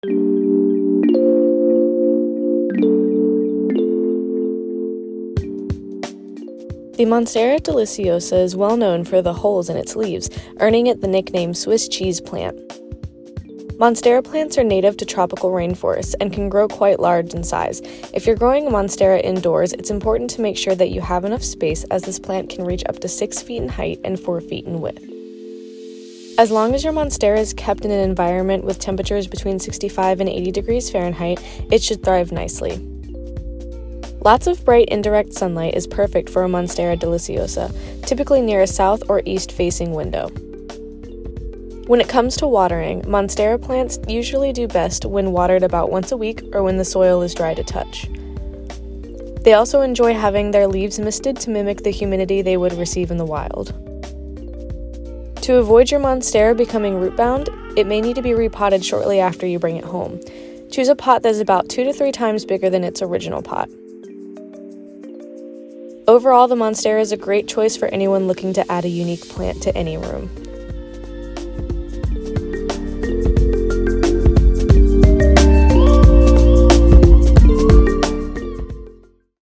The Monstera Deliciosa is well known for the holes in its leaves, earning it the nickname Swiss cheese plant. Monstera plants are native to tropical rainforests and can grow quite large in size. If you're growing a monstera indoors, it's important to make sure that you have enough space, as this plant can reach up to 6 feet in height and 4 feet in width. As long as your monstera is kept in an environment with temperatures between 65 and 80 degrees Fahrenheit, it should thrive nicely. Lots of bright indirect sunlight is perfect for a Monstera Deliciosa, typically near a south or east facing window. When it comes to watering, monstera plants usually do best when watered about once a week or when the soil is dry to touch. They also enjoy having their leaves misted to mimic the humidity they would receive in the wild. To avoid your monstera becoming root-bound, it may need to be repotted shortly after you bring it home. Choose a pot that is about 2 to 3 times bigger than its original pot. Overall, the Monstera is a great choice for anyone looking to add a unique plant to any room.